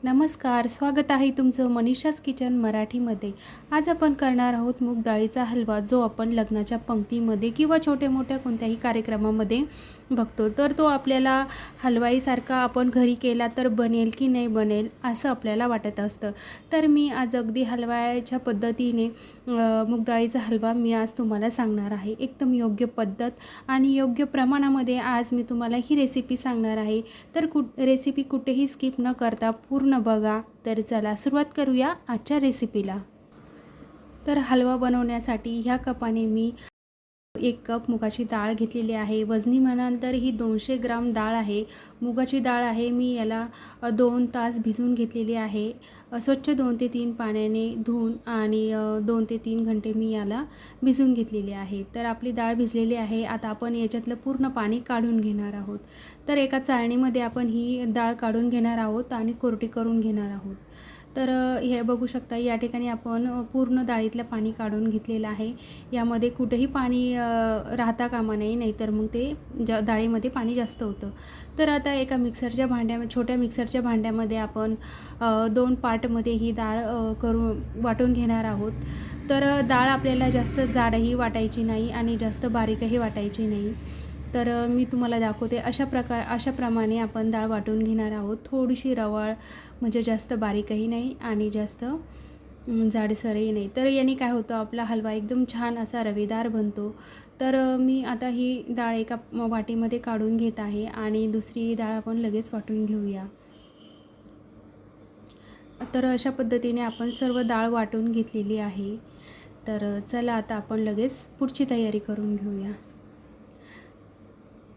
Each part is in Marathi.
नमस्कार, स्वागत आहे तुमचं मनीषाज किचन मराठीमध्ये। आज आपण करणार आहोत मूग डाळीचा हलवा, जो आपण लग्नाच्या पंक्तीमध्ये किंवा छोटे-मोठ्या कोणत्याही कार्यक्रमामध्ये बघतो। तर तो आपल्याला हलवाईसारखा आपण घरी केला तर बनेल की नाही बनेल असं आपल्याला वाटत असतं। तर मी आज अगदी हलवाच्या पद्धतीने मूग डाळीचा हलवा मी आज तुम्हाला सांगणार आहे। एकदम योग्य पद्धत आणि योग्य प्रमाणामध्ये आज मी तुम्हाला ही रेसिपी सांगणार आहे। तर रेसिपी कुठेही स्किप न करता पूर्ण बघा। तर चला सुरुवात करूया आजच्या रेसिपीला। तर हलवा बनवण्यासाठी ह्या कपाने मी 1 कप मुगाची डाळ घेतलेली आहे। वजनी म्हणाल तर ही 200 ग्राम डाळ आहे। मुगाची डाळ आहे, मी याला 2 तास भिजवून घेतलेली आहे। स्वच्छ 2 ते 3 पाण्याने धुवून आणि 2 ते 3 घंटे मी याला भिजवून घेतलेली आहे। तर आपली डाळ भिजलेली आहे। आता आपण याच्यातलं पूर्ण पाणी काढून घेणार आहोत। तर एका चाळणीमध्ये आपण ही डाळ काढून घेणार आहोत आणि कोरडी करून घेणार आहोत। तर हे बघू शकता, या ठिकाणी आपण पूर्ण डाळीतलं पाणी काढून घेतलेलं आहे। यामध्ये कुठेही पाणी राहता कामा नये, नाहीतर मग ते डाळीमध्ये पाणी जास्त होतं। तर आता एका मिक्सरच्या छोट्या मिक्सरच्या भांड्यामध्ये आपण 2 पार्टमध्ये ही डाळ करून वाटून घेणार आहोत। तर डाळ आपल्याला जास्त जाडही वाटायची नाही आणि जास्त बारीकही वाटायची नाही। तर मी तुम्हाला दाखवते अशा प्रमाणे आपण डाळ वाटून घेणार आहोत। थोडीशी रवाळ, म्हणजे जास्त बारीकही नाही आणि जास्त जाडसरही नाही। तर याने काय होतं, आपला हलवा एकदम छान असा रवेदार बनतो। तर मी आता ही डाळ एका वाटीमध्ये काढून घेत आहे आणि दुसरी डाळ आपण लगेच वाटून घेऊया। तर अशा पद्धतीने आपण सर्व डाळ वाटून घेतलेली आहे। तर चला आता आपण लगेच पुढची तयारी करून घेऊया।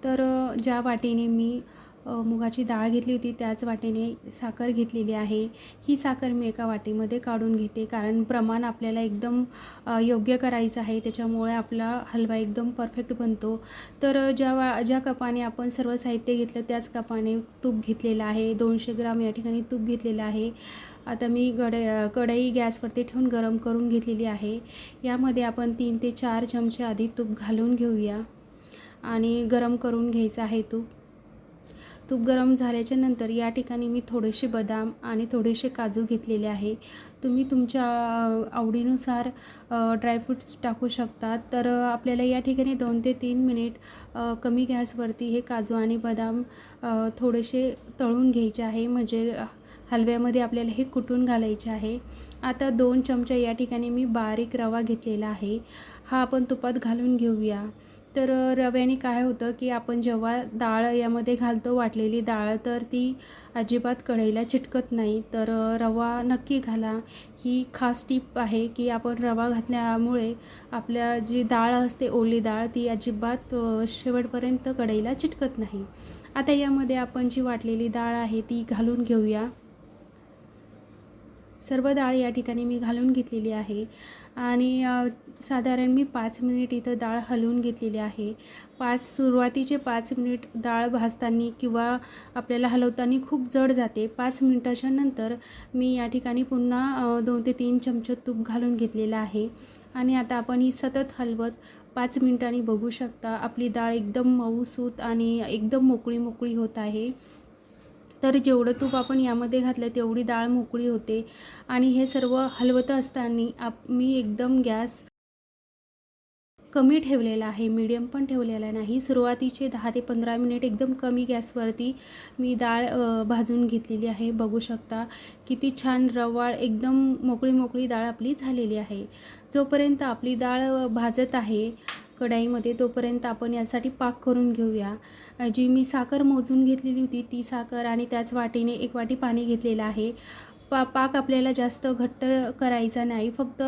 तर ज्या वाटीने मी मुगाची डाळ घेतली होती त्याच वाटीने साखर घेतलेली आहे। ही साखर मी एका वाटीमध्ये काढून घेते, कारण प्रमाण आपल्याला एकदम योग्य करायचं आहे, त्याच्यामुळे आपला हलवा एकदम परफेक्ट बनतो। तर ज्या कपाने आपण सर्व साहित्य घेतलं त्याच कपाने तूप घेतलेलं आहे। 200 ग्राम या ठिकाणी तूप घेतलेलं आहे। आता मी कढई गॅसवरती ठेवून गरम करून घेतलेली आहे। यामध्ये आपण 3 ते 4 चमचे आधी तूप घालून घेऊया आणि गरम करून घ्यायचं आहे तूप गरम झाल्याच्या नंतर या ठिकाणी मी थोडेसे बदाम आणि थोडेसे काजू घेतलेले आहे। तुम्ही तुमच्या आवडीनुसार ड्रायफ्रूट्स टाकू शकता। तर आपल्याला या ठिकाणी 2 ते 3 मिनिट कमी गॅसवरती हे काजू आणि बदाम थोडेसे तळून घ्यायचे आहे, म्हणजे हलव्यामध्ये आपल्याला हे कुटून घालायचे आहे। आता 2 चमचे या ठिकाणी मी बारीक रवा घेतलेला आहे, हा आपण तुपात घालून घेऊया। तर रव्याने काय होतं की आपण जेव्हा डाळ यामध्ये घालतो, वाटलेली डाळ, तर ती अजिबात कढईला चिटकत नाही। तर रवा नक्की घाला, ही खास टीप आहे की आपण रवा घातल्यामुळे आपल्या जी डाळ असते, ओली डाळ, ती अजिबात शेवटपर्यंत कढईला चिटकत नाही। आता यामध्ये आपण जी वाटलेली डाळ आहे ती घालून घेऊया। सर्व डाळ या ठिकाणी मी घालून घेतलेली आहे आणि साधारण मी 5 मिनिट इथं डाळ हलवून घेतलेली आहे। सुरुवातीचे 5 मिनिट डाळ भाजताना किंवा आपल्याला हलवताना खूप जड जाते। 5 मिनिटाच्या नंतर मी या ठिकाणी पुन्हा 2 ते 3 चमचे तूप घालून घेतलेलं आहे आणि आता आपण ही सतत हलवत 5 मिनिटांनी बघू शकता आपली डाळ एकदम मऊसूत आणि एकदम मोकळी होत आहे। तर जेवढं तूप आपण यामध्ये घातलं तेवढी डाळ मोकळी होते आणि हे सर्व हलवत असताना मी एकदम गॅस कमी ठेवलेला आहे, मीडियम पण ठेवलेला नाही। सुरुवातीचे 10 ते 15 मिनिट एकदम कमी गॅसवरती मी डाळ भाजून घेतलेली आहे। बघू शकता किती छान रवाळ एकदम मोकळी डाळ आपली झालेली आहे। जोपर्यंत आपली डाळ भाजत आहे कढईमध्ये, तोपर्यंत आपण यासाठी पाक करून घेऊया। जी मी साखर मोजून घेतलेली होती ती साखर आणि त्याच वाटीने 1 वाटी पाणी घेतलेलं आहे। पाक आपल्याला जास्त घट्ट करायचा नाही, फक्त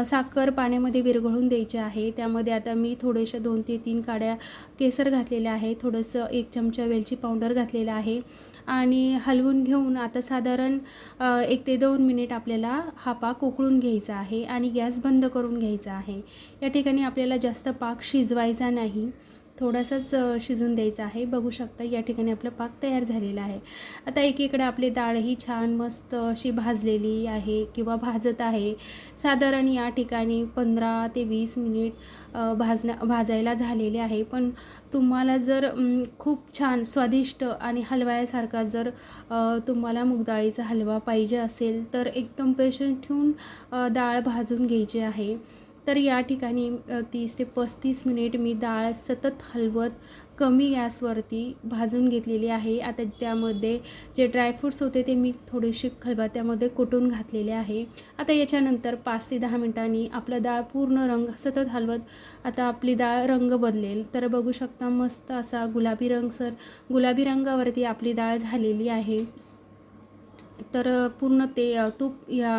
साखर पाण्यामध्ये विरघळून द्यायची आहे। त्यामध्ये आता मी थोडेसे 2 ते 3 काड्या केसर घातलेल्या आहे, थोडंसं 1 चमचा वेलची पावडर घातलेला आहे आणि हलवून घेऊन आता साधारण 1 ते 2 मिनिट आपल्याला हा पाक उकळून घ्यायचा आहे आणि गॅस बंद करून घ्यायचा आहे। या ठिकाणी आपल्याला जास्त पाक शिजवायचा नाही, थोडासाच शिजून द्यायचा आहे। बघू शकता या ठिकाणी आपला पाक तयार झालेला आहे। आता एकीकडे आपली डाळ ही छान मस्त अशी भाजलेली आहे किंवा भाजत आहे। साधारण या ठिकाणी 15 ते 20 मिनिट भाजायला झालेले आहे। पण तुम्हाला जर खूप छान स्वादिष्ट आणि हलव्यासारखा जर तुम्हाला मूग डाळीचा हलवा पाहिजे असेल तर एकदम पेशंट ठेवून डाळ भाजून घ्यायची आहे। तर या ठिकाणी 30 ते 35 मिनिट मी डाळ सतत हलवत कमी गॅसवरती भाजून घेतलेली आहे। आता त्यामध्ये जे ड्रायफ्रूट्स होते ते मी थोडेसे खलबत्त्यामध्ये कुटून घातलेले आहे। आता याच्यानंतर 5 ते 10 मिनिटांनी आपलं डाळ पूर्ण रंग सतत हलवत आता आपली डाळ रंग बदलेल। तर बघू शकता मस्त असा गुलाबी रंगावरती आपली डाळ झालेली आहे। तर पूर्ण ते तूप या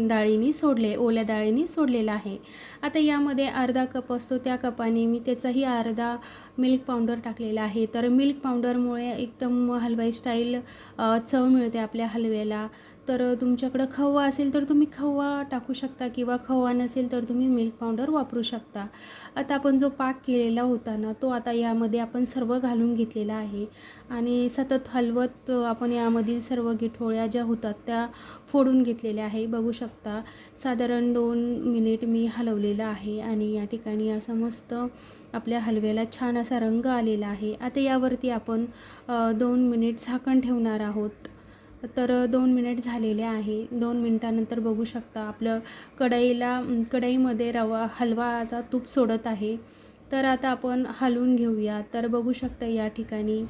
डाळीने सोडले, ओल्या डाळीने सोडलेलं आहे। आता यामध्ये अर्धा कप असतो त्या कपाने मी त्याचाही अर्धा मिल्क पावडर टाकलेला आहे। तर मिल्क पावडरमुळे एकदम हलवाई स्टाईल चव मिळते आपल्या हलव्याला। तर तुमच्याकडं खवा असेल तर तुम्ही खवा टाकू शकता किंवा खवा नसेल तर तुम्ही मिल्क पावडर वापरू शकता। आता आपण जो पाक केलेला होता ना तो आता यामध्ये आपण सर्व घालून घेतलेला आहे आणि सतत हलवत आपण यामधील सर्व गिठोळ्या ज्या होतात त्या फोडून घेतलेल्या आहे। बघू शकता साधारण 2 मिनिट मी हलवलेलं आहे आणि या ठिकाणी असं मस्त आपल्या हलव्याला छान असा रंग आलेला आहे। आता यावरती आपण 2 मिनिट झाकण ठेवणार आहोत। तर 2 मिनिट झालेले आहे। 2 मिनिटानंतर बघू शकता आपलं कढईमध्ये हलवाचा तूप सोडत आहे। तर आता आपण हलवून घेऊया। तर बघू शकता या ठिकाणी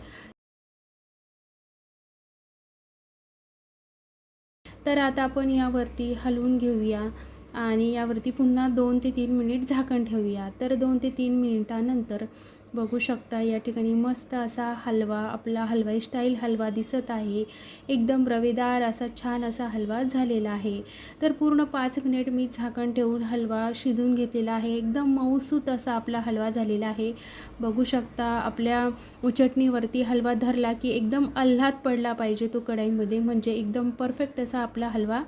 तर आता आपण यावरती हलवून घेऊया आणि यावरती पुन्हा 2 ते 3 मिनिट झाकण ठेवूया। तर 2 ते 3 मिनिटानंतर बघू शकता या ठिकाणी मस्त असा हलवा आपला हलवाई स्टाईल हलवा दिसत आहे। एकदम रवेदार असा छान असा हलवा झालेला आहे। तर पूर्ण 5 मिनिट मी झाकण ठेवून हलवा शिजवून घेतलेला आहे। एकदम मऊसूत असा आपला हलवा झालेला आहे। बघू शकता आपल्या चटणीवरती हलवा धरला की एकदम आल्हाद पडला पाहिजे तो कढईमध्ये, म्हणजे एकदम परफेक्ट असा आपला हलवा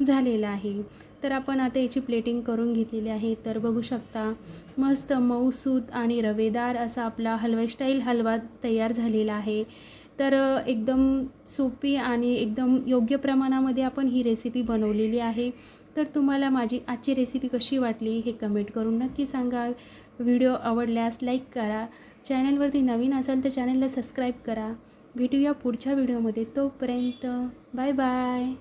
झालेला आहे। तर आपण आता याची प्लेटिंग करून घेतलेली आहे। तर बघू शकता मस्त मऊसूत आणि रवेदार असा आपला हलवाई स्टाईल हलवा तयार झालेला आहे। तर एकदम सोपी आणि एकदम योग्य प्रमाणामध्ये आपण ही रेसिपी बनवलेली आहे। तर तुम्हाला माझी आजची रेसिपी कशी वाटली हे कमेंट करून नक्की सांगा। व्हिडिओ आवडल्यास लाईक करा, चॅनलवरती नवीन असाल तर चॅनलला सबस्क्राईब करा। भेटूया पुढच्या व्हिडिओमध्ये, तोपर्यंत बाय बाय।